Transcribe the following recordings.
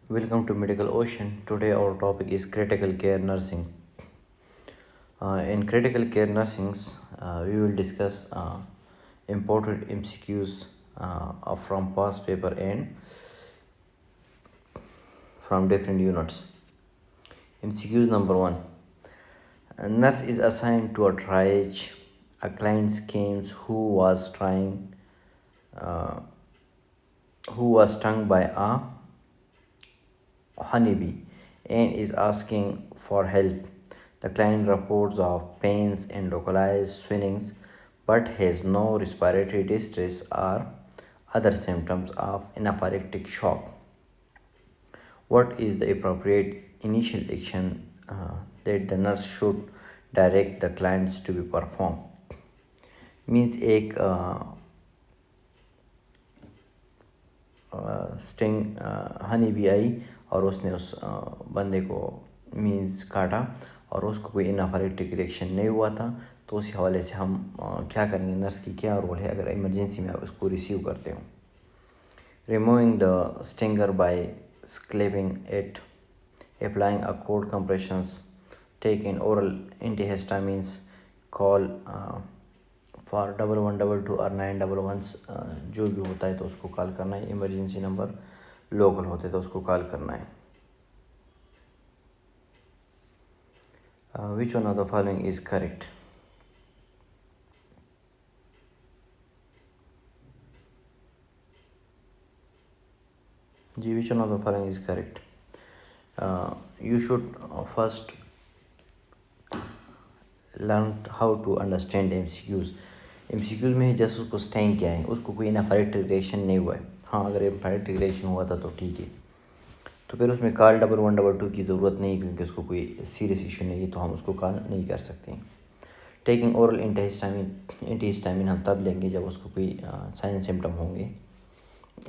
Welcome to Medical Ocean. Today our topic is critical care nursing. In critical care nursings, we will discuss important MCQs from past paper and from different units. MCQs number one: a nurse is assigned to a triage. A client claims uh, who was stung by a honeybee and is asking for help. The client reports of pains and localized swellings but has no respiratory distress or other symptoms of anaphylactic shock. What is the appropriate initial action that the nurse should direct the clients to be performed? Means एक sting Honey भी आई और उसने उस बंदे को means काटा और उसको कोई एनाफाइलेक्टिक रिएक्शन नहीं हुआ था, तो उसी हवाले से हम क्या करेंगे, नर्स की क्या रोल है अगर इमरजेंसी में आप उसको रिसीव करते हो. Removing the stinger by scraping it, applying a cold compressions, take in oral antihistamines, call for 1122 और 911 जो भी होता है तो उसको कॉल करना है. इमरजेंसी नंबर लोकल होते तो उसको कॉल करना है. Which one of the following is correct? जी, which one of the following is correct? You should first learn how to understand MCQs. MCQs में जस्ट उसको स्टैंग क्या है, उसको कोई एनाफाइलेक्टिक रिएक्शन नहीं हुआ है. हाँ, अगर एनाफाइलेक्टिक रिएक्शन हुआ था तो ठीक है, तो फिर उसमें कॉल 1122 की ज़रूरत नहीं, क्योंकि उसको कोई सीरियस इशू नहीं है तो हम उसको कॉल नहीं कर सकते हैं. टेकिंग ओरल एंटीहिस्टामिन हम तब लेंगे जब उसको कोई साइन सिम्टम होंगे.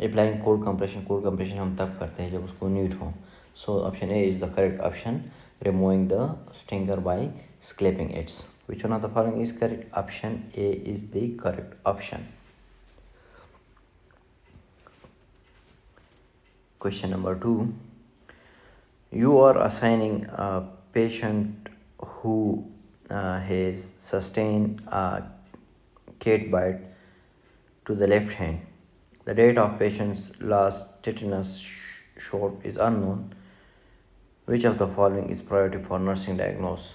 अप्लाइंग कोल्ड कंप्रेशन हम तब करते हैं जब उसको नीड हो. So option A is the correct option, removing the stinger by scraping it. Which one of the following is correct? Option A is the correct option. Question number 2. You are assigning a patient who has sustained a cat bite to the left hand. The date of patient's last tetanus shot is unknown. Which of the following is priority for nursing diagnosis?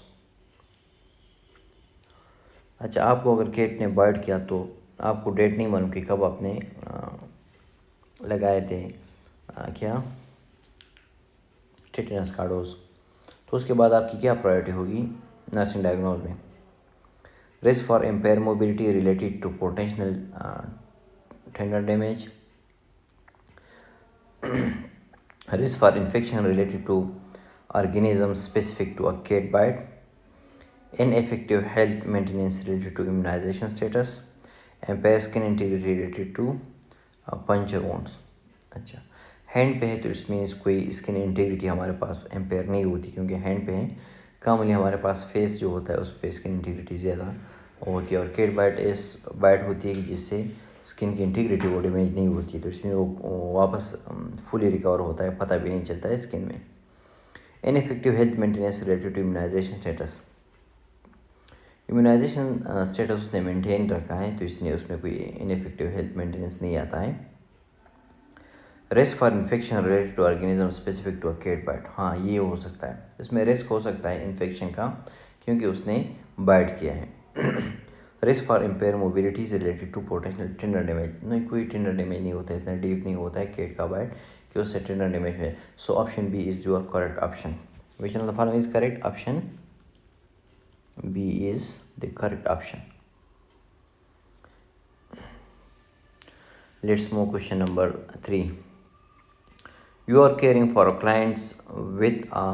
अच्छा, आपको अगर cat ने bite किया तो आपको date नहीं मालूम कि कब आपने लगाए थे क्या टेटनस का डोज, तो उसके बाद आपकी क्या प्रायोरिटी होगी नर्सिंग डायग्नोज में? Risk for impair mobility related to potential tender damage, risk for infection related to organism specific to a cat bite, ineffective health maintenance related to immunization status, impaired skin integrity related to puncture wounds. अच्छा, hand पे है तो इस means कोई skin integrity हमारे पास ampere नहीं होती, क्योंकि हैंड पे है. कॉमनली हमारे पास फेस जो होता है उस पर स्किन इंटीग्रिटी ज़्यादा होती है, और केट बाइट ऐसी बाइट होती है कि जिससे स्किन की इंटीग्रिटी वो डैमेज नहीं होती है, तो इसमें वो वापस फुली रिकवर होता है, पता भी नहीं चलता है स्किन में. Ineffective health maintenance related to immunization status, immunization status उसने मेंटेन रखा है तो इसलिए उसमें कोई इनफेक्टिव हेल्थ मेंटेनेंस नहीं आता है. Risk for infection related to organism specific to a cat bite, हाँ ये हो सकता है, इसमें रिस्क हो सकता है इन्फेक्शन का क्योंकि उसने बाइट किया है. Risk for impair mobility is related to potential tender damage, नहीं कोई टेंडर डैमेज नहीं होता है, इतना डीप नहीं होता है कैट का बाइट कि उससे टेंडर डैमेज है. So option B is your correct option. Which one of the following is correct? Option B is the correct option. Let's move question number 3. You are caring for a client with a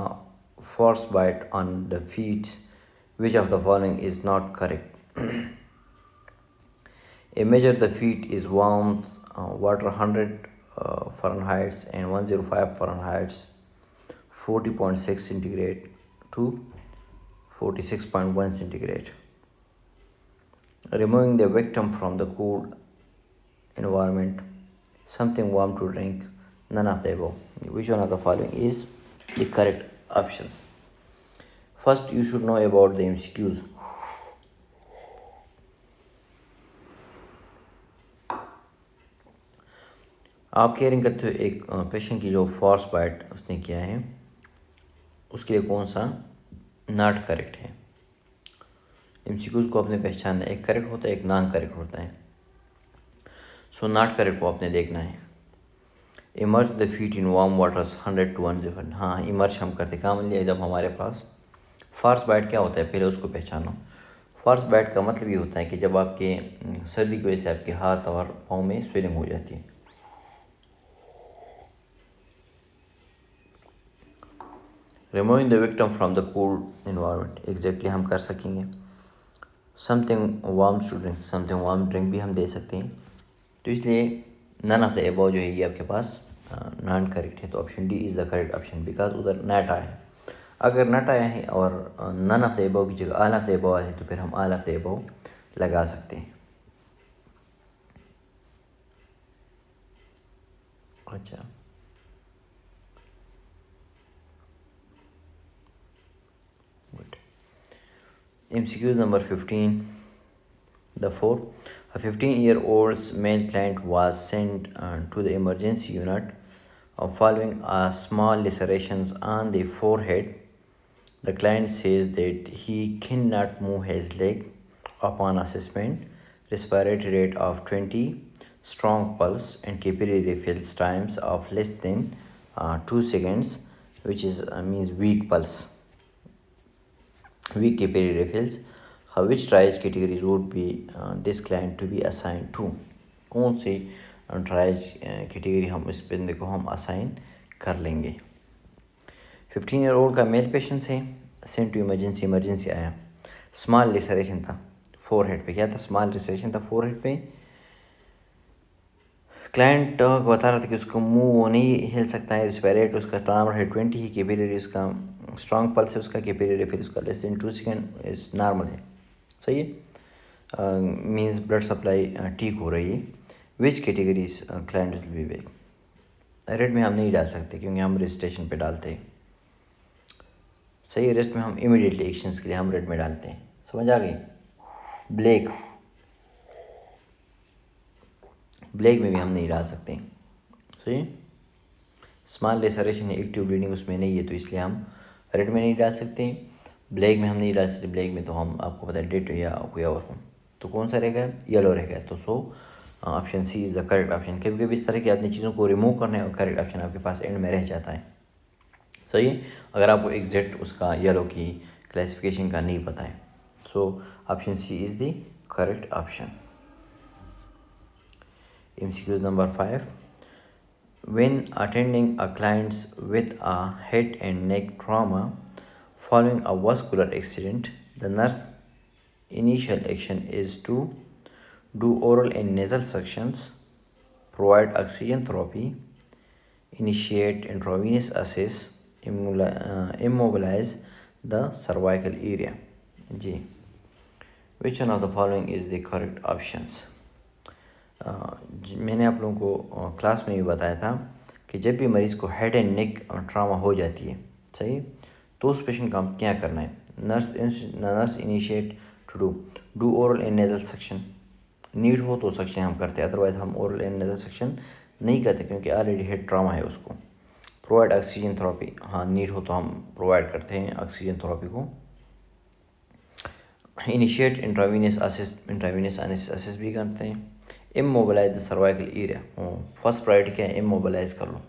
frostbite on the feet. Which of the following is not correct? A measure the feet is warm water 100 Fahrenheit and 105 Fahrenheit, 40.6 centigrade to 46.1 centigrade. Removing the victim from the cool environment, something warm to drink, None of the above. Which one of the following is the correct options? First, you should know about the MCQs. आप caring करते हो एक patient की जो force bite उसने किया है, उसके लिए कौन सा नॉट करेक्ट है। MCQs को अपने पहचानना, एक करेक्ट होता है, एक नॉन करेक्ट होता है। सो नॉट करेक्ट को आपने देखना है। Emerge the feet in warm waters 100 to 100। हाँ, इमर्ज हम करते काम लिया जब हमारे पास फॉर्स बाइट क्या होता है, पहले उसको पहचानो। फॉर्स बाइट का मतलब ये होता है कि जब आपके सर्दी की वजह से आपके हाथ और पाँव में स्वेलिंग हो जाती है। Removing the victim from the cold environment, exactly हम कर सकेंगे। Something warm to drink, something warm drink भी हम दे सकते हैं। तो इसलिए नन ऑफ द अबव जो है ये आपके पास नॉन करेक्ट है। तो option D is the correct option, because उधर नॉट आया है। अगर नॉट आया है और नन ऑफ द अबव की जगह ऑल ऑफ द अबव आया है तो फिर हम ऑल ऑफ द अबव लगा सकते हैं। अच्छा, good. MCQ number 15, the 4. A 15-year-old male client was sent to the emergency unit following a small lacerations on the forehead. The client says that he cannot move his leg. Upon assessment, respiratory rate of 20, strong pulse and capillary refills times of less than 2 seconds, which is means weak pulse, weak capillary refills. Which triage categories would be this client to be assigned to? कौन सी tries category हम इस बंदे को हम assign कर लेंगे। 15-year-old का male patient है, सेंट टू इमरजेंसी आया। स्मॉल लेसरेशन था फोरहेड पे, क्या था, स्मॉल लेसरेशन था फोरहेड पे। क्लाइंट बता रहा था कि उसको मुंह वो नहीं हिल सकता है, रिस्पिरेट उसका टर्म है 20 ही, कैपिलरी उसका स्ट्रॉन्ग पल्स है उसका, कैपिलरी फिर उसका लेस देन 2 सेकेंड इस नॉर्मल है, सही है, मीन्स ब्लड सप्लाई ठीक हो रही है। Which categories client will be back. Red में हम नहीं डाल सकते क्योंकि हम रजिस्ट्रेशन पे डालते हैं, सही है। रेस्ट में हम इमीडिएटली एक्शंस के लिए हम रेड में डालते हैं, समझ आ गई। ब्लैक में भी हम नहीं डाल सकते, सही। स्मॉल लेसरेशन एक्टिव ब्लीडिंग उसमें नहीं है तो इसलिए हम रेड में नहीं डाल सकते। ब्लैक में हम नहीं डाल सकते, ब्लैक में तो हम आपको पता है डेट या कोई और हो, तो कौन सा रहेगा, येलो रहेगा। तो so option C is the correct option. कभी कभी इस तरह की आपने चीज़ों को रिमूव करना है और करेक्ट ऑप्शन आपके पास एंड में रह जाता है, सही है, अगर आपको एग्जैक्ट उसका येलो की क्लासिफिकेशन का नहीं पता है। So option C is the correct option. MCQ number 5. When attending a client with a head and neck trauma following a vascular accident, the nurse initial action is to do oral and nasal suctions, provide oxygen therapy, initiate intravenous access, immobilize the cervical area. G. Which one of the following is the correct options? मैंने आप लोगों को class में भी बताया था कि जब भी मरीज़ को हेड एंड नेक ट्रामा हो जाती है, सही, तो उस पेशेंट का क्या करना है। Nurse initiate to do oral and nasal section, need हो तो सेक्शन हम करते हैं, अदरवाइज हम ओरल एंड नेजल सेक्शन नहीं करते क्योंकि ऑलरेडी हेड ट्रामा है उसको। प्रोवाइड ऑक्सीजन थेरेपी, हाँ नीड हो तो हम प्रोवाइड करते हैं ऑक्सीजन थेरेपी को। इनिशिएट इंट्रावीनियस असिस्ट भी करते हैं। Immobilise the cervical area, first priority क्या है, इमोबिलाइज कर लो।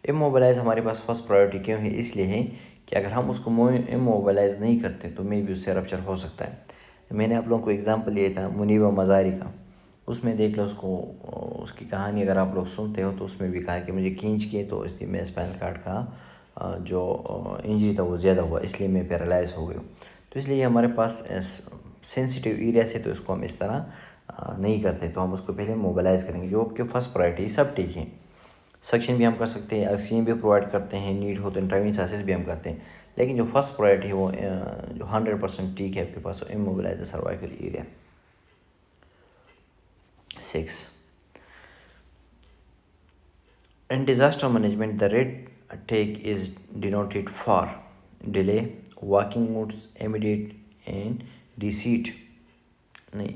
इमोबिलाइज हमारे पास फर्स्ट प्रायोरिटी क्यों है, इसलिए है कि अगर हम उसको इमोबिलाइज नहीं करते तो मे भी उससे रप्चर हो सकता है। मैंने आप लोगों को एग्जांपल लिया था मुनीबा मज़ारी का, उसमें देख लो उसको, उसकी कहानी अगर आप लोग सुनते हो तो उसमें भी कहा कि मुझे खींच के तो इसलिए मैं स्पाइनल कार्ड का जो इंजरी था वो ज़्यादा हुआ, इसलिए मैं पैरालाइज हो गई। तो इसलिए हमारे पास सेंसिटिव एरिया से तो इसको हम इस तरह नहीं करते, तो हम उसको पहले मोबिलाइज़ करेंगे। जो आपके फर्स्ट प्रायोरिटी सब ठीक है, सक्शन भी हम कर सकते हैं, ऑक्सीजन भी प्रोवाइड करते हैं, नीड हो तो इंट्रावेनस एक्सेस भी हम करते हैं, लेकिन जो फर्स्ट प्रायोरिटी है वो जो 100% ठीक है आपके पास, तो immobilise the cervical area. 6. In disaster management, the red take is denoted for delay, walking modes, immediate and deceit. नहीं,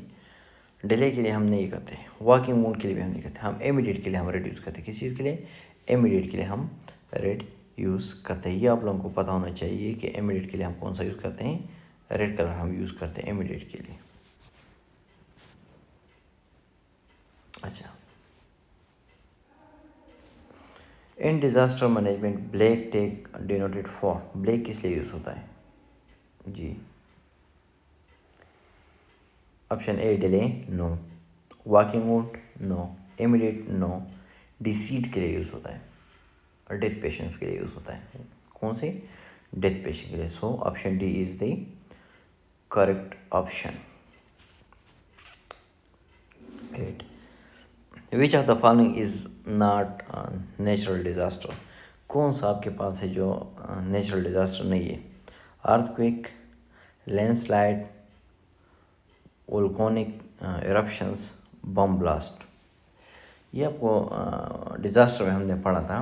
डिले के लिए हम नहीं करते, वॉकिंग मोड के लिए भी हम नहीं करते, हम इमीडिएट के लिए हम रेड यूज़ करते हैं। किस चीज़ के लिए? इमीडिएट के लिए हम रेड यूज़ करते हैं। ये आप लोगों को पता होना चाहिए कि इमीडिएट के लिए हम कौन सा यूज़ करते हैं, रेड कलर हम यूज़ करते हैं इमीडिएट के लिए। अच्छा, in disaster management black tag denoted for, black किस लिए यूज़ होता है जी? Option A delay, no. Walking mode, no. Immediate, no. Deceased के लिए यूज़ होता है और डेथ पेशेंट्स के लिए यूज़ होता है। कौन से? डेथ पेशेंट के लिए। So option D is the correct option. Eight, which of the following is not natural disaster? कौन सा आपके पास है जो नेचुरल डिज़ास्टर नहीं है? Earthquake, landslide, volcanic eruptions, bomb blast. ये आपको डिज़ास्टर में हमने पढ़ा था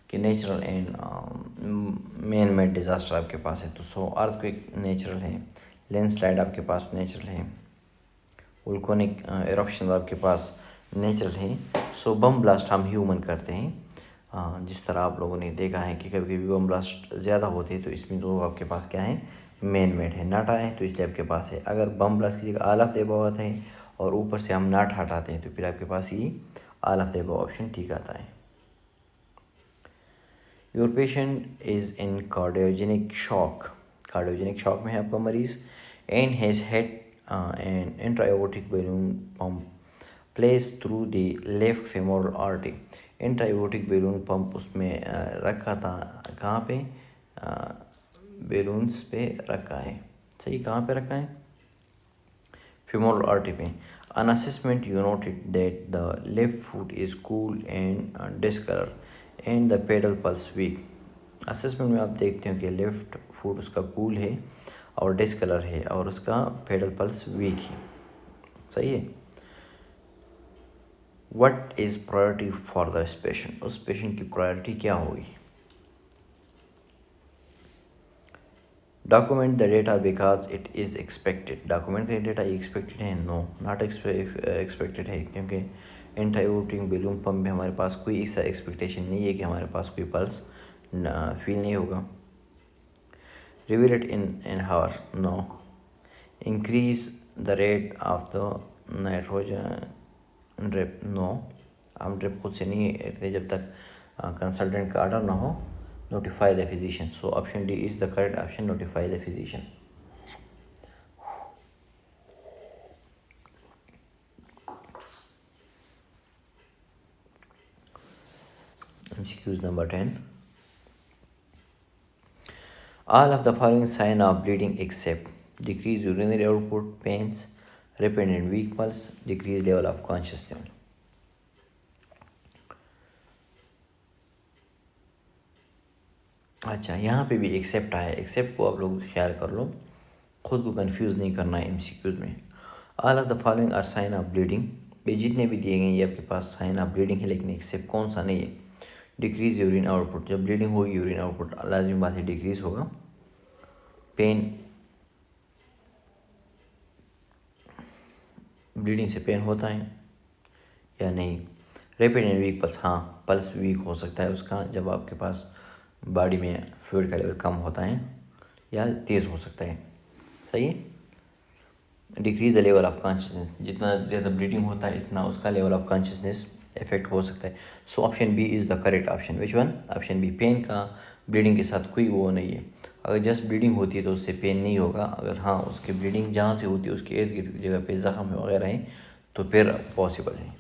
कि natural and man made disaster आपके पास है। तो सो अर्थक्वेक नेचुरल है, लैंडस्लाइड आपके पास नेचुरल है, वोल्केनिक इरप्शन आपके पास नेचुरल है। सो बम ब्लास्ट हम ह्यूमन करते हैं। जिस तरह आप लोगों ने देखा है कि कभी कभी बम ब्लास्ट ज़्यादा होते हैं तो इसमें तो आपके पास क्या है, मैन मेड है, नाटा है, तो इसलिए आपके पास है। अगर बम ब्लास्ट की जगह ऑल ऑफ द अबव आता है और ऊपर से हम नाट हटाते हैं तो फिर आपके पास ये all of the above option ठीक आता है। Your patient is in cardiogenic shock, cardiogenic shock में है आपका मरीज़, and has had an intraaortic balloon pump place through the left femoral artery. Intraaortic balloon pump उसमें रखा था, कहाँ पे? बैलून्स पे रखा है। सही, कहाँ पे रखा है? femoral artery पे। An assessment you noted that the left foot is cool and discolor and the pedal pulse weak। Assessment में आप देखते हो कि लेफ्ट फुट उसका कूल है और डिस्कलर है और उसका पेडल पल्स वीक है। सही है। What is priority for this patient? उस पेशेंट की प्रायोरिटी क्या होगी? Document the data because it is expected, document का डेटा एक्सपेक्टेड है, नो नॉट एक्सपेक्टेड है, क्योंकि इंट्रायोटिक बैलून पंप में हमारे पास कोई ऐसा एक्सपेक्टेशन नहीं है कि हमारे पास कोई पल्स फील नहीं होगा। Reveal it in hour, no. Increase the rate of the nitrogen drip, no. हम ड्रिप खुद से नहीं करते जब तक कंसल्टेंट का ऑर्डर ना हो। notify the physician, so option D is the correct option, notify the physician। MCQs number 10, all of the following sign of bleeding except decreased urinary output, pains, rapid and weak pulse, decreased level of consciousness। अच्छा, यहाँ पे भी accept आया, accept को आप लोग ख्याल कर लो, खुद को कंफ्यूज नहीं करना है MCQs में। All of the following are sign of bleeding, ये जितने भी दिए गए ये आपके पास साइन ऑफ ब्लीडिंग है, लेकिन एक्सेप्ट कौन सा नहीं है? डिक्रीज यूरिन आउटपुट, जब ब्लीडिंग होगी यूरिन आउटपुट लाजमी बात है डिक्रीज होगा। पेन, ब्लीडिंग से पेन होता है या नहीं? रैपिड एंड वीक पल्स, हाँ पल्स वीक हो सकता है उसका जब आपके पास बॉडी में फ्लूइड का लेवल कम होता है या तेज़ हो सकता है। सही है। Decrease the level of consciousness, जितना ज़्यादा ब्लीडिंग होता है इतना उसका लेवल ऑफ कॉन्शियसनेस इफेक्ट हो सकता है। So option B is the correct option. Which one? Option B. Pain का ब्लीडिंग के साथ कोई वो नहीं है। अगर जस्ट ब्लीडिंग होती है तो उससे पेन नहीं होगा, अगर हाँ उसकी ब्लीडिंग जहाँ से होती है उसके इर्द गिर्द जगह पे ज़ख्म वगैरह है तो फिर पॉसिबल है।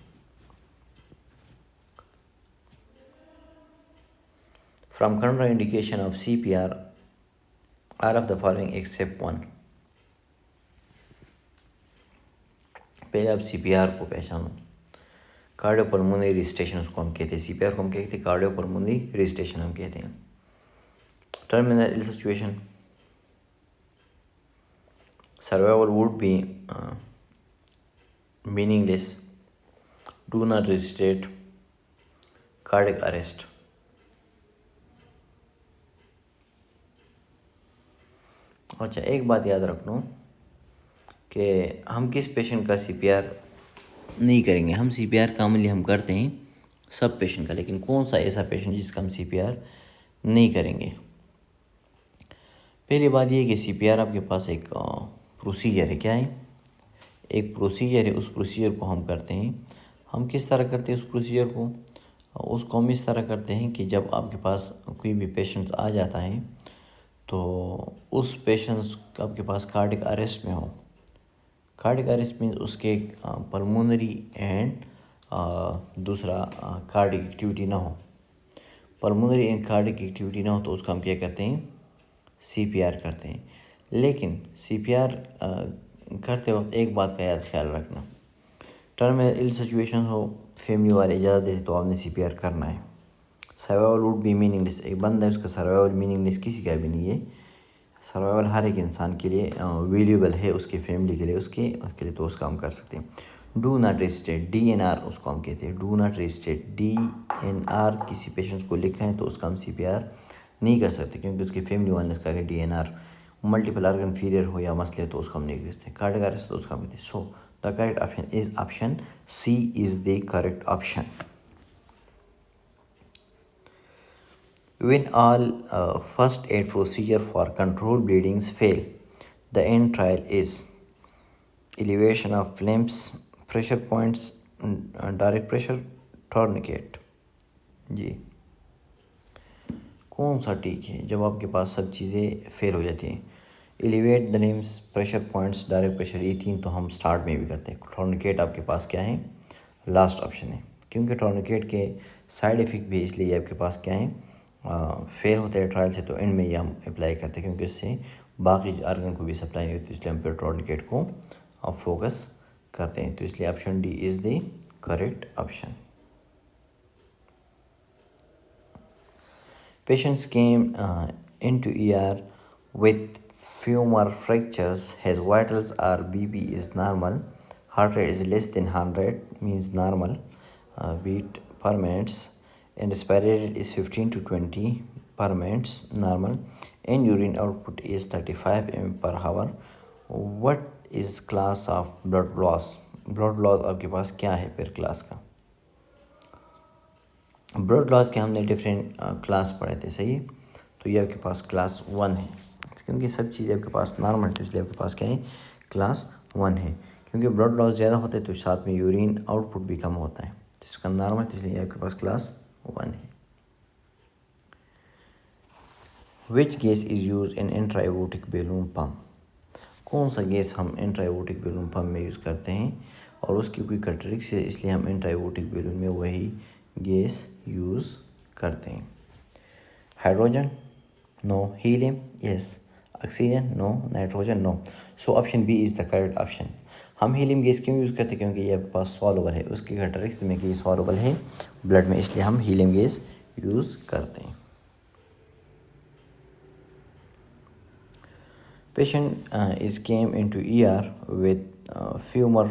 From कंट्रा indication of CPR, all of the following except one. पहले आप CPR को पहचानो। कार्डियोपल्मोनरी रिस्टेशन उसको हम कहते हैं, CPR को हम कहते हैं कार्डियोपल्मोनरी रिस्टेशन हम कहते हैं। Terminal ill situation, survival would be meaningless, do not restate, cardiac arrest. अच्छा, एक बात याद रख लो कि हम किस पेशेंट का सीपीआर नहीं करेंगे। हम सीपीआर कॉमनली हम करते हैं सब पेशेंट का, लेकिन कौन सा ऐसा पेशेंट जिसका हम सीपीआर नहीं करेंगे। पहली बात ये कि सीपीआर आपके पास एक प्रोसीजर है। क्या है? एक प्रोसीजर है। उस प्रोसीजर को हम करते हैं। हम किस तरह करते हैं उस प्रोसीजर को? उसको हम इस तरह करते हैं कि जब आपके पास कोई भी पेशेंट्स आ जाता है तो उस पेशेंट्स आपके पास कार्डिक अरेस्ट में हो। कार्डिक अरेस्ट मीन्स उसके पल्मोनरी एंड दूसरा कार्डिक एक्टिविटी ना हो। पल्मोनरी एंड कार्डिक एक्टिविटी ना हो तो उसको हम क्या करते हैं? सीपीआर करते हैं। लेकिन सीपीआर करते वक्त एक बात का याद ख्याल रखना, टर्मिनल इल सिचुएशन हो, फैमिली वाले इजाज़त देते तो आपने सीपीआर करना है। Survival would be meaningless. एक बंदा है उसका सर्वाइवल मीनिंगलेस किसी का भी नहीं है। सर्वाइवल हर एक इंसान के लिए वैल्यूएबल है, उसकी फैमिली के लिए, उसके लिए, तो उसका हम कर सकते हैं। डू नॉट रिस्टेट, DNR उसको हम कहते हैं। डू नॉट रिस्टेट, DNR किसी पेशेंट को लिखा है तो उसका हम सीपीआर नहीं कर सकते क्योंकि उसकी फैमिली वाले ने उसका DNR। मल्टीपल ऑर्गन फेलियर हो या मसले तो उसको हम नहीं कर सकते। कार्डिक अरेस्ट तो उसका हम कहते हैं। So the correct option is option C is the correct option. When all first aid procedure for control bleedings fail, the end trial is elevation of limbs, pressure points, direct pressure, tourniquet। जी, कौन सा ठीक है जब आपके पास सब चीज़ें fail हो जाती हैं? Elevate the limbs, pressure points, direct pressure, ये तीन तो हम स्टार्ट में भी करते हैं। टोर्निकेट आपके पास क्या है? लास्ट ऑप्शन है, क्योंकि टोर्निकेट के साइड इफ़ेक्ट भी इसलिए आपके पास क्या है? फेल होते हैं ट्रायल से, तो एंड में ये हम अप्लाई करते हैं क्योंकि इससे बाकी आर्गन को भी सप्लाई नहीं होती, इसलिए हम फिर टोर्निकेट को फोकस करते हैं। तो इसलिए option D is the correct option. Patients came into ER with femur fractures. His vitals are BP is normal. Heart rate is less than 100 means normal. Beat per minute. And respiratory rate is 15 to 20 per minute normal. And urine output is 35 ml per hour. What is class of blood loss? Blood loss आपके पास क्या है फिर class का? Blood loss के हमने different class पढ़े थे, सही है। तो ये आपके पास क्लास 1 है क्योंकि सब चीज़ आपके पास नॉर्मल है, इसलिए आपके पास क्या है? क्लास 1 है। क्योंकि ब्लड लॉस ज़्यादा होता है तो साथ में यूरिन आउटपुट भी कम होता है, तो इसका नॉर्मल, तो इसलिए आपके पास क्लास 1 है। Which gas is use in intraaortic balloon pump? कौन सा गैस हम इंट्राएवोटिक बैलून पम्प में यूज़ करते हैं और उसकी कोई कैरेक्टरिस्टिक्स है, इसलिए हम इंट्राएवोटिक बैलून में वही गैस यूज़ करते हैं। Hydrogen no, helium yes, oxygen no, nitrogen no. So option B is the correct option. हम हीलियम गैस क्यों यूज़ करते हैं? क्योंकि ये आपके पास सॉल्युबल है, उसकी कैरेक्टरिस्टिक्स में कि सॉल्युबल है ब्लड में, इसलिए हम हीलियम गैस यूज़ करते हैं। Patient is came into ER with femur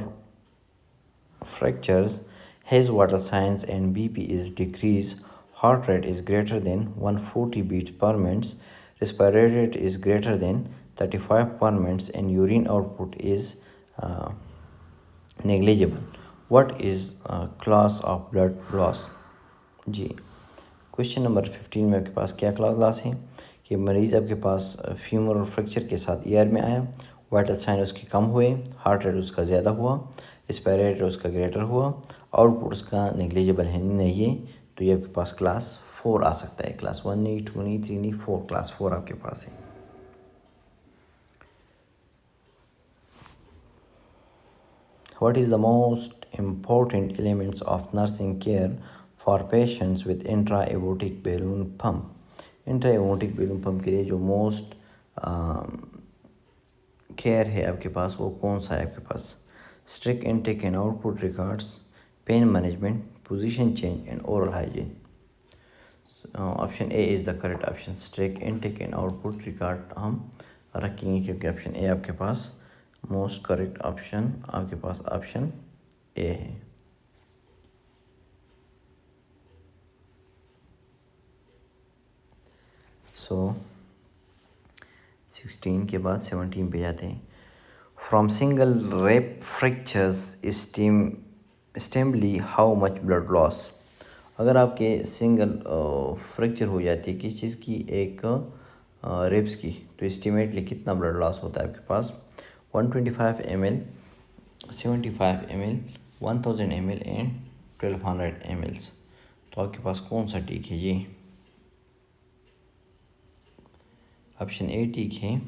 fractures. His vital signs and BP is decreased. Heart rate is greater than 140 beats per minute. Respiratory rate is greater than 35 per minute, and urine output is uh, negligible. What is class of blood loss? जी, question number 15 में आपके पास क्या class है कि मरीज़ आपके पास femur और फ्रैक्चर के साथ ER में आया, वाइटल साइन उसके कम हुए, हार्ट रेट उसका ज़्यादा हुआ, रेस्पिरेटरी रेट उसका ग्रेटर हुआ, आउटपुट उसका नेग्लिजिबल है नहीं है, तो ये आपके पास क्लास 4 आ सकता है। क्लास 1 नहीं, 2 नहीं, 3 नहीं, 4, क्लास 4 आपके पास है। What is the most important elements of nursing care for patients with intra-aortic balloon pump? Intra-aortic balloon pump के लिए जो मोस्ट केयर है आपके पास वो कौन सा है आपके पास? Strict intake and output records, pain management, position change and oral hygiene. Option A is the correct option. Strict intake and output record हम रखेंगे क्योंकि ऑप्शन ए आपके पास मोस्ट करेक्ट ऑप्शन, आपके पास ऑप्शन ए है। सो 16 के बाद 17 पे जाते हैं। From single rib fractures estimate how much blood loss. अगर आपके सिंगल फ्रैक्चर हो जाती है किस चीज़ की, एक रेप्स की, तो एस्टिमेटली कितना ब्लड लॉस होता है आपके पास? 125 ml, 75 ml, 1000 ml and 1200 ml। तो आपके पास कौन सा ठीक है जी? ऑप्शन ए ठीक है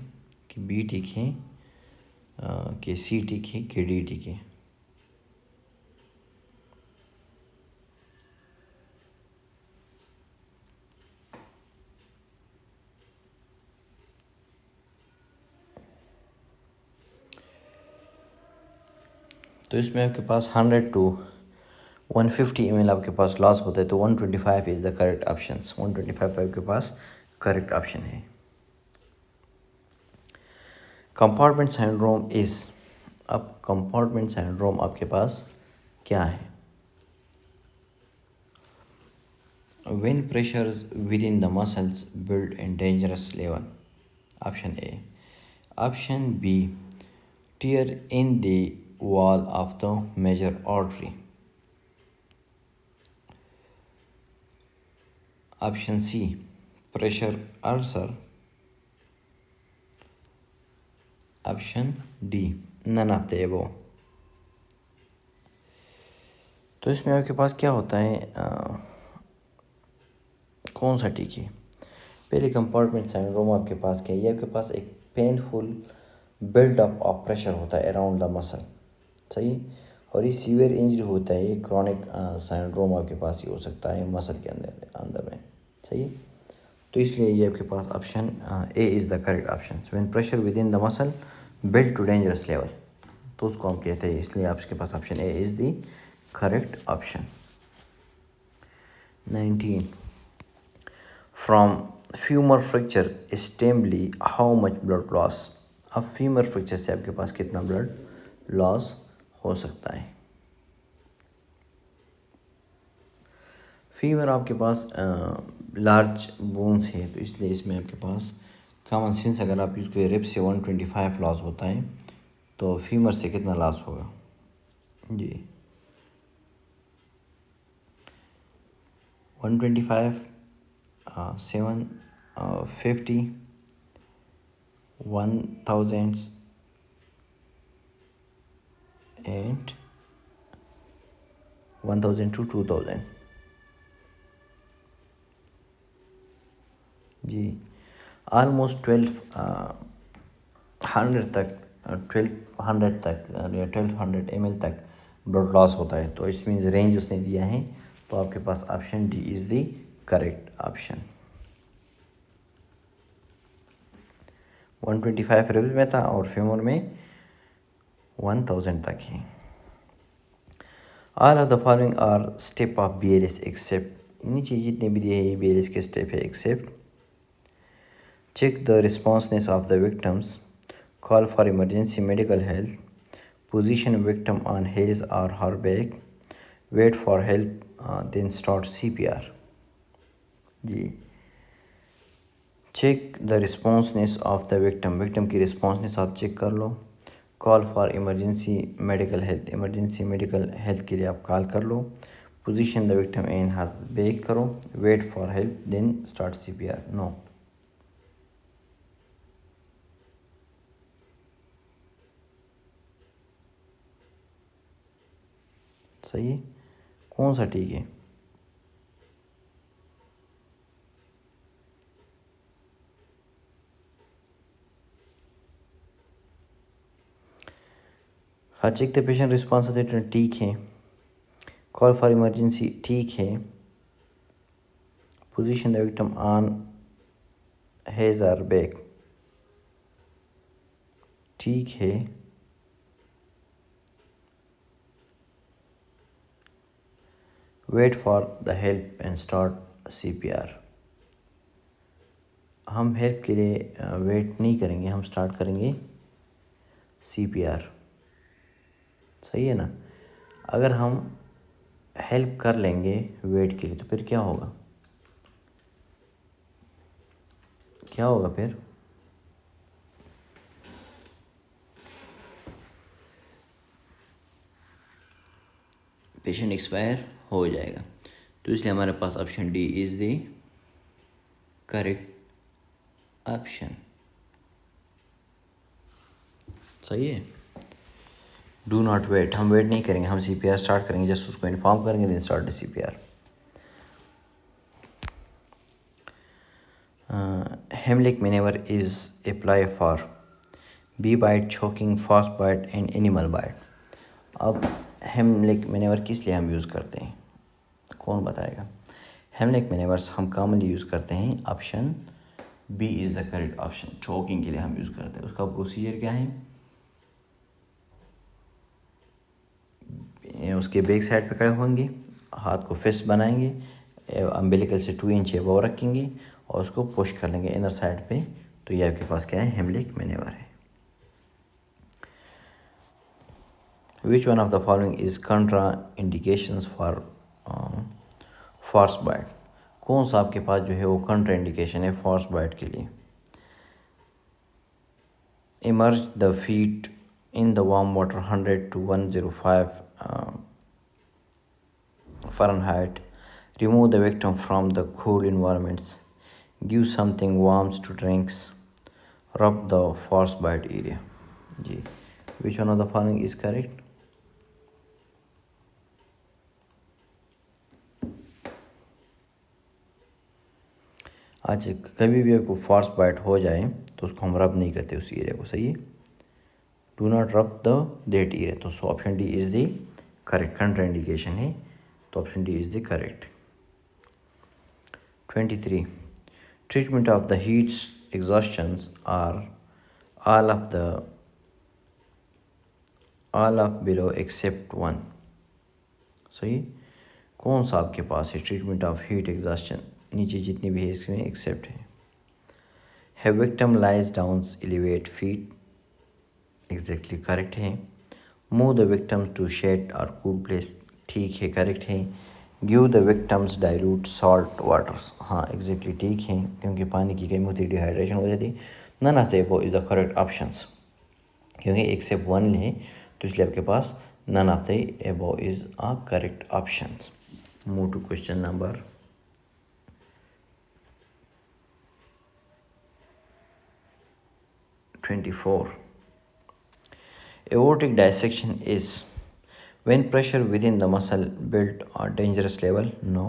कि बी ठीक है कि सी ठीक है कि डी ठीक है? तो इसमें आपके पास 100 to 150 ml आपके पास लॉस होता है, तो 125 इज़ द करेक्ट ऑप्शन। 125 आपके पास करेक्ट ऑप्शन है। कंपार्टमेंट सिंड्रोम इज़, अब कंपार्टमेंट सिंड्रोम आपके पास क्या है? When pressures within the muscles build in dangerous level. Option A. Option B. Tear in the wall of the major artery. Option C. Pressure ulcer. Option D. None of the above. तो इसमें आपके पास क्या होता है, कौन सा ठीक है? पहले कंपार्टमेंट सिंड्रोम आपके पास क्या है? ये आपके पास एक पेनफुल बिल्डअप ऑफ प्रेशर होता है अराउंड द मसल, सही। और ये सीवियर इंजरी होता है, ये क्रॉनिक सिंड्रोम आपके पास ये हो सकता है मसल के अंदर में, सही। तो इसलिए ये आपके पास option A is the correct option. When pressure within the muscle build to dangerous level, तो उसको हम कहते हैं, इसलिए आपके पास option A is the correct option. 19. From femur fracture estimate how much blood loss. अब फीमर फ्रैक्चर से आपके पास कितना ब्लड लॉस हो सकता है? फीवर आपके पास लार्ज बोन्स है, तो इसलिए इसमें आपके पास कॉमन सेंस अगर आप यूज़ करें, रिप से 125 लॉस होता है, तो फीमर से कितना लॉस होगा जी? 125, 750, 1000 एंड 1000 to 2000 जी। ऑलमोस्ट 1200 तक 1200 तक या 1200 ml तक ब्लड लॉस होता है, तो इस मीन्स रेंज उसने दिया है, तो आपके पास option D is the correct option. 125 ribs में था और फ्यूमर में 1000 तक है। All of the following are step of BLS except, नीचे जितने भी दिए हैं BLS के स्टेप है except. Check the responsiveness of the victims, call for emergency medical help, position victim on his or her back, wait for help, then start CPR जी। Check the responsiveness of the victim, victim की responsiveness आप check कर लो। Call for emergency medical health, emergency medical health के लिए आप call कर लो। Position the victim in his back करो, wait for help, then start CPR no. सही है, कौन सा ठीक है? हाँ, चेक द पेशेंट रिस्पॉन्स ठीक है। कॉल फॉर इमरजेंसी ठीक है। Position the victim on hedge और बैक ठीक है। Wait for the help and start CPR, हम हेल्प के लिए वेट नहीं करेंगे, हम स्टार्ट करेंगे CPR, सही है ना। अगर हम हेल्प कर लेंगे वेट के लिए तो फिर क्या होगा? क्या होगा फिर? पेशेंट एक्सपायर हो जाएगा। तो इसलिए हमारे पास option D is the correct option. सही है। डू नॉट वेट, हम वेट नहीं करेंगे, हम CPR स्टार्ट करेंगे, जस्ट उसको इन्फॉर्म करेंगे, then start the CPR। Heimlich manoeuvre is apply for bee bite, choking, fast bite and animal bite. अब हेमलिक मैनेवर किस लिए हम यूज़ करते हैं, कौन बताएगा? हेमलिक मैनेवर्स हम कॉमनली यूज़ करते हैं, option B is the correct option. Choking के लिए हम यूज़ करते हैं। उसका प्रोसीजर क्या है? उसके बैक साइड पे खड़े होंगे, हाथ को फिस्ट बनाएंगे, अम्बिलिकल से 2 इंच अबव रखेंगे और उसको पुश कर लेंगे इनर साइड पे। तो ये आपके पास क्या है? हेमलिक मैनेवर है। Which one of the following is contraindications for frostbite? कौन सा आपके पास जो है वो कंट्रा इंडिकेशन है फॉर्स बाइट के लिए? Immerse the feet in the warm water 100 to 105 Fahrenheit. Remove the victim from the cool environments. Give something warm to drinks. Rub the frostbite area. जी, which one of the following is correct? आज कभी भी आपको force bite हो जाए तो उसको हम रब नहीं करते उस एरिया को। सही है। Do not rub the dead area. तो so option D is the correct, contraindication है, तो option D is the correct. 23. Treatment of the heat exhaustions are all of below except one. सही। कौन सा आपके पास है ट्रीटमेंट ऑफ हीट एग्जॉस्शन? नीचे जितनी भी है इसमें एक्सेप्ट है। Have victim lies down elevate feet, exactly correct है। Move the victims to shade or cool place, ठीक है, करेक्ट है। Give the victims dilute salt waters, हाँ एग्जैक्टली ठीक है, क्योंकि पानी की कमी होती है, डिहाइड्रेशन हो जाती। None of the above is the correct options, क्योंकि एक्सेप्ट वन है तो इसलिए आपके पास none of the above is a correct options. Move to question number 24. Aortic dissection is when pressure within the muscle built a dangerous level. No.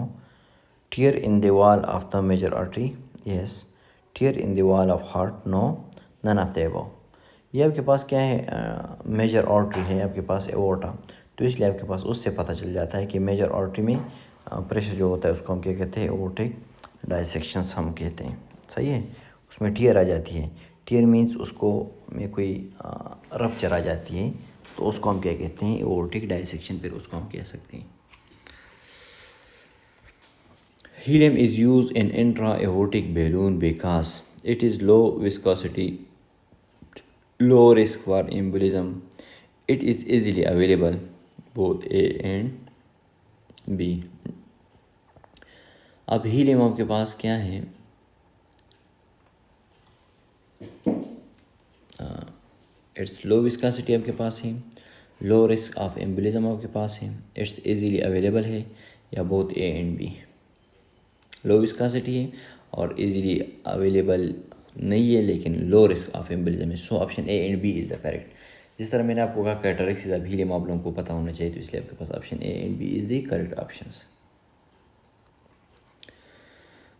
Tear in the wall of the major artery. Yes. Tear in the wall of heart. No. None of the above. ये आपके पास क्या है? Major artery है आपके पास aorta, तो इसलिए आपके पास उससे पता चल जाता है कि मेजर आर्टरी में प्रेशर जो होता है उसको हम क्या कहते हैं? एओर्टिक डायसेक्शंस हम कहते हैं। सही है। उसमें टीयर आ जाती है। टीयर मीन्स उसको में कोई रप्चर आ जाती है, तो उसको हम क्या कहते हैं? एओर्टिक डायसेक्शन, फिर उसको हम कह सकते हैं। Helium is used in intra-aortic balloon because it is low viscosity, low risk for embolism. It is easily available, both A and B. अब हीलियम आपके पास क्या है? इट्स लो विस्कोसिटी आपके पास है, लो रिस्क ऑफ एम्बोलिज्म आपके पास है, it's easily available है, या both A and B. Low viscosity है और इजीली अवेलेबल नहीं है, लेकिन लो रिस्क ऑफ एम्बोलिज्म है। So option A and B is the correct. जिस तरह मैंने आपको कहा कैटरेक्सिस ऑफ हीलियम आप लोगों को पता होना चाहिए, तो इसलिए आपके पास option A and B is the correct options.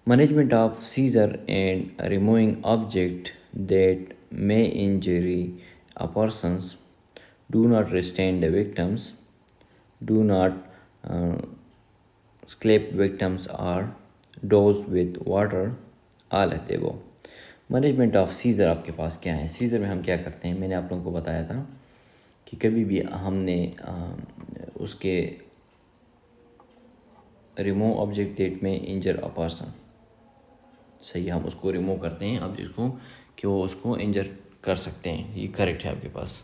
Management of seizure and removing object that may injure a persons. Do not restrain the victims. Do not scalp victims or dose with water. All of the above. Management of seizure आपके पास क्या है? Scissor में हम क्या करते हैं? मैंने आप लोगों को बताया था कि कभी भी हमने उसके रिमूव ऑब्जेक्ट डेट में इंजर अ पर्सन, सही, हम उसको रिमूव करते हैं ऑब्जेक्ट को कि वो उसको इंजर कर सकते हैं, ये करेक्ट है आपके पास।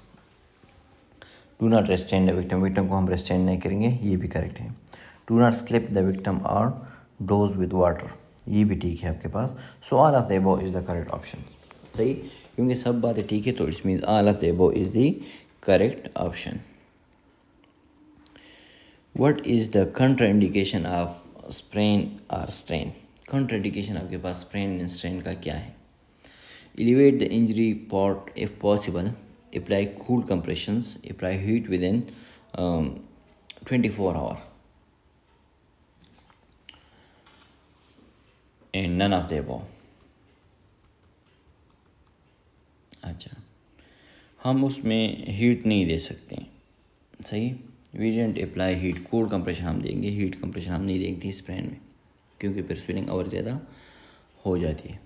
Do not restrain the victim, victim को हम रेस्ट्रेन नहीं करेंगे, ये भी करेक्ट है। Do not slip the victim or douse with water, ये भी ठीक है आपके पास. So all of the above is the correct option. सही, क्योंकि सब बातें ठीक है तो it's means all of the above is the correct option. What is the contraindication of sprain or strain? Contraindication आपके पास sprain and strain का क्या है? Elevate the injury port if possible. Apply cool compressions. Apply heat within 24 hours. And none of the above. अच्छा, हम उसमें heat नहीं दे सकते. सही, we don't apply heat. Cold compression हम देंगे, हीट कंप्रेशन हम नहीं देंगे स्प्रेन में, क्योंकि फिर स्वेलिंग और ज़्यादा हो जाती है.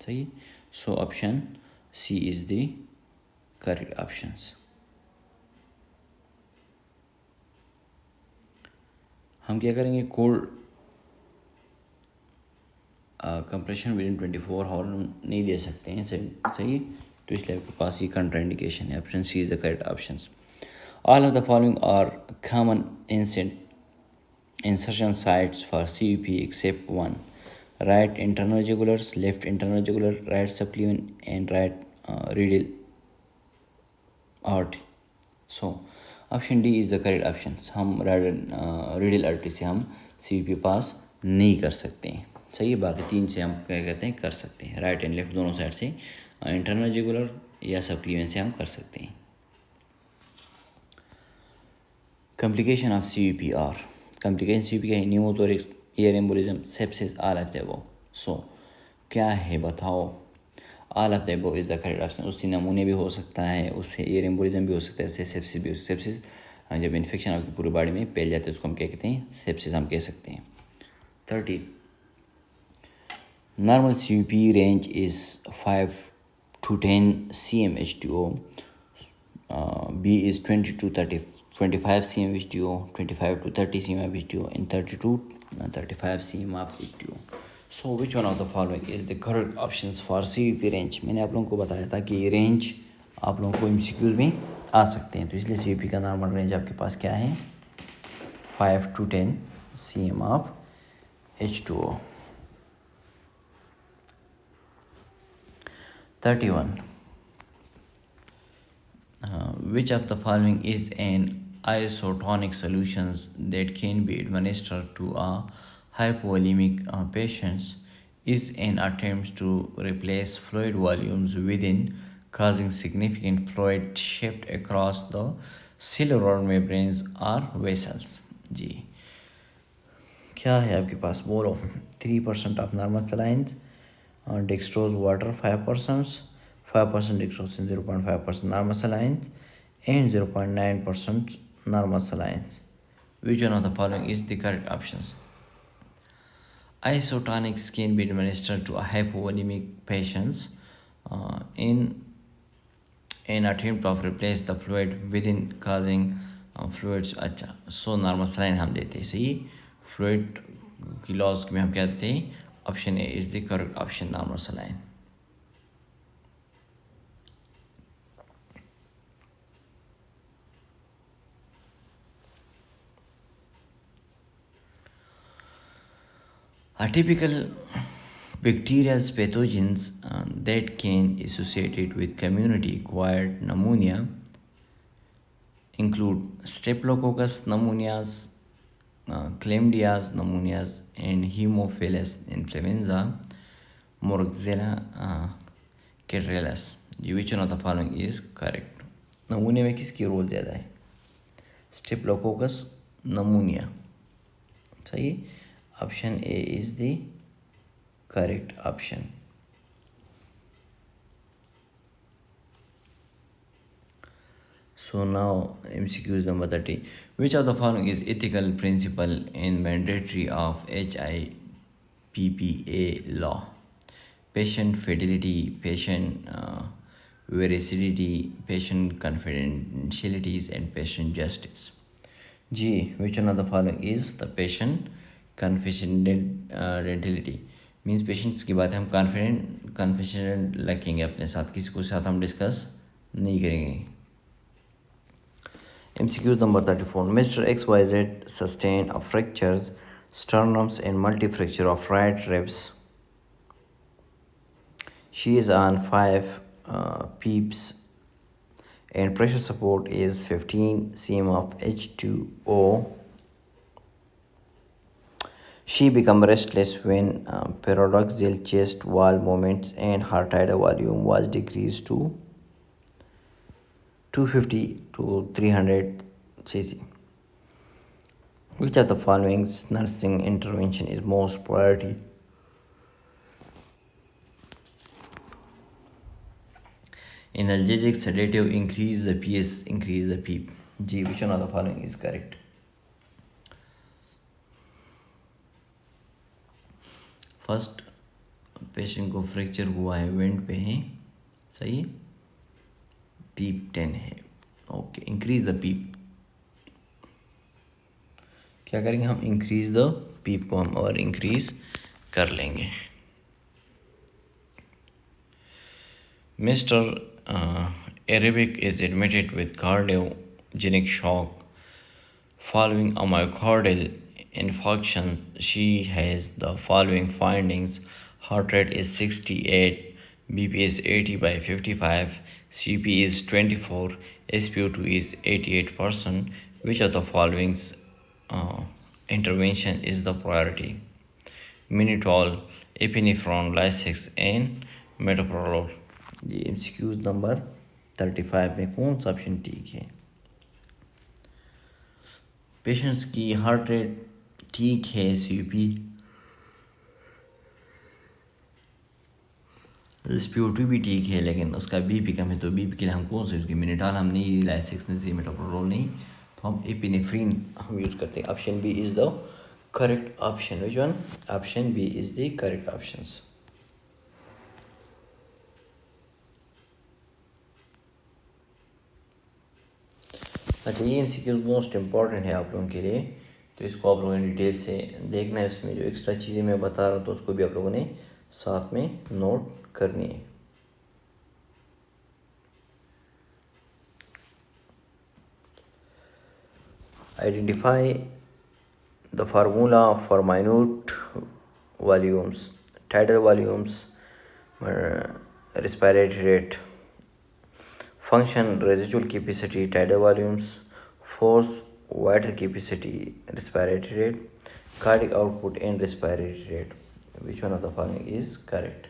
सही, so option C is the correct options. हम क्या करेंगे, cold compression within 24 hour नहीं दे सकते हैं. सही, तो इसलिए आपके पास ये कंट्राइंडिकेशन है. Option C is the correct options. All of the following are common insertion sites for CUP except one: right internal jugulars, left internal jugular, right subclavian, and right radial artery. So option D is the correct options. हम radial artery से हम CUP पास नहीं कर सकते हैं. सही, बाकी तीन से हम क्या कहते हैं, कर सकते हैं. राइट एंड लेफ्ट दोनों साइड से इंटरनल जुगुलर या सबक्लीवियन से हम कर सकते हैं. Complication of CUP are complication CUP का है pneumothorax, air embolism, sepsis, all of the above. So क्या है बताओ, all of the above is the correct option. उससे नमूने भी हो सकता है, उससे एयर एम्बोलिज्म भी हो सकता है, उससे सेप्सिस भी हो सकता है. सेप्सिस जब इन्फेक्शन आपकी पूरी बॉडी में फैल जाता है उसको हम क्या कहते हैं, सेप्सिस हम कह सकते हैं. 30 normal CUP range is 5 to 10 cm H2O. B is 20 to 25 cm H2O, 25 to 30 cm H2O, and 30 to 35 cm of H2O. So which one of the following is the correct options for CUP range? मैंने आप लोगों को बताया था कि ये range आप लोगों को MCQs में आ सकते हैं, तो इसलिए CUP का नॉर्मल रेंज आपके पास क्या है, 5 to 10 cm of H2O. 31 which of the following is an isotonic solutions that can be administered to a hypovolemic patients? Is an attempt to replace fluid volumes within, causing significant fluid shift across the cellular membranes or vessels. जी क्या है आपके पास, बोलो. 3% of normal salines, dextrose water 5%, 5% dextrose, 0.5% normal salines, and 0.9% normal salines. Which one of the following is the correct options? Isotonics can be administered to a hypovolemic patients in an attempt of replace the fluid within, causing fluids. अच्छा, so normal saline हम देते हैं. सही, fluid की loss में हम क्या देते हैं, option A is the correct option, normal saline. Atypical bacterial pathogens that can associated with community-acquired pneumonia include Staphylococcus pneumonias, Chlamydias pneumonias, and Haemophilus influenza, Moraxella catarrhalis. Which one of the following is correct? नमूने में किसकी role ज़्यादा है, Staphylococcus pneumonia. सही, option A is the correct option. So now MCQs number 30. Which of the following is ethical principle and mandatory of HIPPA law? Patient fidelity, patient veracity, patient confidentialities, and patient justice. G. Which one of the following is the patient confidentiality? Means patients की बात है हम confident रखेंगे अपने साथ, किसी को साथ हम डिस्कस नहीं करेंगे. MCQ number 34. Mr. XYZ sustained a fractures sternums and multifracture of right ribs. She is on 5 PEEPs and pressure support is 15 cm of H2O. She becomes restless when paradoxal chest wall movements and her tidal volume was decreased to 250 to 300 cc. Which of the following nursing intervention is most priority? Analgesic, sedative, increase the PS, increase the PEEP. G, which one of the following is correct? First patient को fracture हुआ है, went पे है, सही है, पीप 10 है, okay, increase the पीप। क्या करेंगे हम? इंक्रीज द पीप को हम और इंक्रीज कर लेंगे। Mister Arabic is admitted with cardiogenic shock following a myocardial infarction. She has the following findings: heart rate is 68, BP is 80 by 55, CP is 24, SpO2 is 88%. Which of the following intervention is the priority? Minitol, epinephrine, Lasix and metoprolol। ये MCQs number 35 में कौन सा option ठीक है? Patients की heart rate ठीक है, CP SpO2 भी ठीक है, लेकिन उसका बीपी कम है, तो बीपी के लिए हम कौन से यूज़ करें? मिनिटाल हम नहीं, लाइसिक्स नहीं, मेटोप्रोल नहीं, तो हम एपिनेफ्रीन हम यूज़ करते हैं। Option B is the correct option. Which one? Option B is the correct options. अच्छा, ये एमसीक्यू मोस्ट इम्पॉर्टेंट है आप लोगों के लिए, तो इसको आप लोगों ने डिटेल से देखना है। इसमें जो एक्स्ट्रा चीज़ें मैं बता रहा हूँ तो उसको भी आप लोगों ने साथ में नोट करनी है। Identify the formula for minute volumes, tidal volumes, respiratory rate, function residual capacity, tidal volumes, force vital capacity, respiratory rate, cardiac output and respiratory rate. Which one of the following is correct?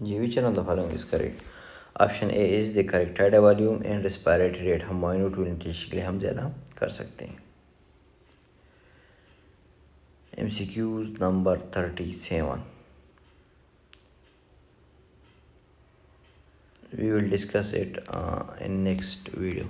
Which one of the following is correct? Option A is the correct. Tidal volume and respiratory rate हम minute ventilation के लिए हम ज़्यादा कर सकते हैं। MCQs number 37, we will discuss it in next video.